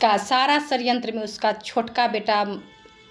उसका सारा षड्यंत्र में उसका छोटका बेटा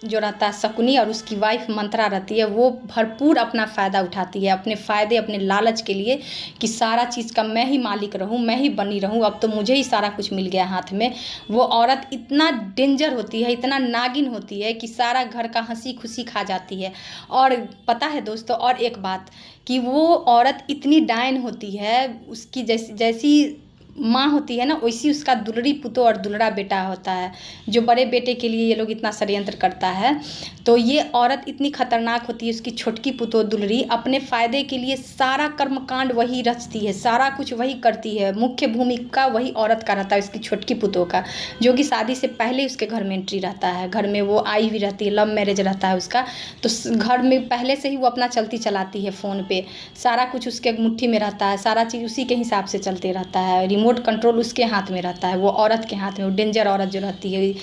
जो रहता है शकुनी और उसकी वाइफ मंत्रा रहती है, वो भरपूर अपना फ़ायदा उठाती है, अपने फ़ायदे अपने लालच के लिए कि सारा चीज़ का मैं ही मालिक रहूं, मैं ही बनी रहूं, अब तो मुझे ही सारा कुछ मिल गया हाथ में। वो औरत इतना डेंजर होती है, इतना नागिन होती है कि सारा घर का हंसी खुशी खा जाती है। और पता है दोस्तों, और एक बात कि वो औरत इतनी डायन होती है, उसकी जैसी जैसी माँ होती है ना, वैसी उसका दुलड़ी पुतो और दुलड़ा बेटा होता है, जो बड़े बेटे के लिए ये लोग इतना षड्यंत्र करता है। तो ये औरत इतनी खतरनाक होती है, उसकी छोटकी पुतो दुलड़ी अपने फ़ायदे के लिए सारा कर्मकांड वही रचती है, सारा कुछ वही करती है। मुख्य भूमिका वही औरत का रहता है, उसकी छोटकी पुतो का, जो कि शादी से पहले उसके घर में एंट्री रहता है। घर में वो आई हुई रहती है, लव मैरिज रहता है उसका, तो घर में पहले से ही वो अपना चलती चलाती है फ़ोन पे, सारा कुछ उसके मुट्ठी में रहता है, सारा चीज़ उसी के हिसाब से चलते रहता है, रिमोट कंट्रोल उसके हाथ में रहता है, वो औरत के हाथ में। वो डेंजर औरत जो रहती है,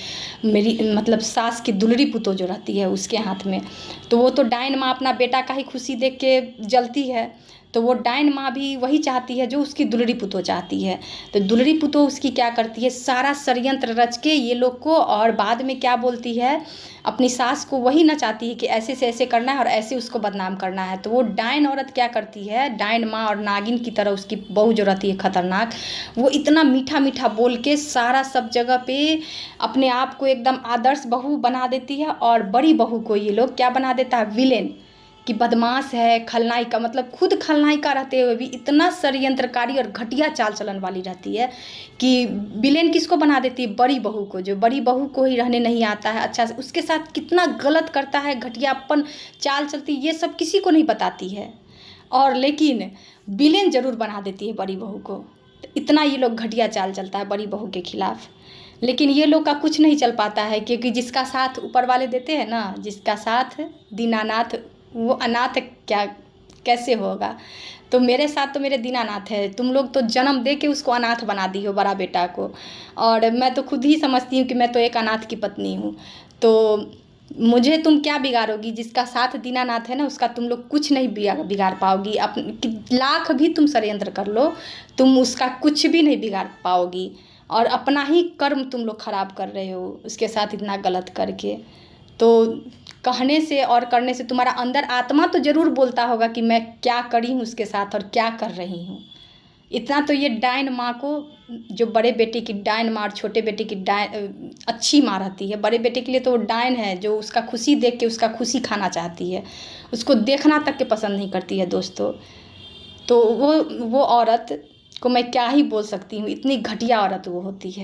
मेरी मतलब सास की दुलड़ी पुतो जो रहती है उसके हाथ में। तो वो तो डायन माँ अपना बेटा का ही खुशी देख के जलती है, तो वो डायन माँ भी वही चाहती है जो उसकी दुलड़ी पुतो चाहती है। तो दुलड़ी पुतो उसकी क्या करती है, सारा षड्यंत्र रच के ये लोग को, और बाद में क्या बोलती है, अपनी सास को वही नचाती है कि ऐसे से ऐसे करना है और ऐसे उसको बदनाम करना है। तो वो डायन औरत क्या करती है, डायन माँ और नागिन की तरह उसकी बहू जो रहती है खतरनाक, वो इतना मीठा मीठा बोल के सारा सब जगह पे अपने आप को एकदम आदर्श बहू बना देती है, और बड़ी बहू को ये लोग क्या बना देता है, विलेन, कि बदमाश है, खलनायिका, मतलब खुद खलनायिका रहते हुए भी इतना षड्यंत्रकारी और घटिया चाल चलन वाली रहती है कि विलेन किसको बना देती है, बड़ी बहू को, जो बड़ी बहू को ही रहने नहीं आता है अच्छा से, उसके साथ कितना गलत करता है, घटियापन चाल चलती, ये सब किसी को नहीं बताती है, और लेकिन विलेन जरूर बना देती है बड़ी बहू को। तो इतना ये लोग घटिया चाल चलता है बड़ी बहू के खिलाफ। लेकिन ये लोग का कुछ नहीं चल पाता है, क्योंकि जिसका साथ ऊपर वाले देते हैं ना, जिसका साथ दीनानाथ, वो अनाथ क्या कैसे होगा। तो मेरे साथ तो मेरे दीनानाथ है, तुम लोग तो जन्म दे के उसको अनाथ बना दी हो, बड़ा बेटा को। और मैं तो खुद ही समझती हूँ कि मैं तो एक अनाथ की पत्नी हूँ। तो मुझे तुम क्या बिगाड़ोगी, जिसका साथ दीनानाथ है ना, उसका तुम लोग कुछ नहीं बिगाड़ पाओगी। लाख भी तुम षड्यंत्र कर लो, तुम उसका कुछ भी नहीं बिगाड़ पाओगी, और अपना ही कर्म तुम लोग खराब कर रहे हो उसके साथ इतना गलत करके। तो कहने से और करने से तुम्हारा अंदर आत्मा तो ज़रूर बोलता होगा कि मैं क्या करी हूँ उसके साथ और क्या कर रही हूँ। इतना तो ये डायन माँ को, जो बड़े बेटे की डायन माँ और छोटे बेटे की डायन अच्छी माँ रहती है, बड़े बेटे के लिए तो वो डायन है, जो उसका खुशी देख के उसका खुशी खाना चाहती है, उसको देखना तक के पसंद नहीं करती है दोस्तों। तो वो औरत को मैं क्या ही बोल सकती हूँ, इतनी घटिया औरत वो होती है।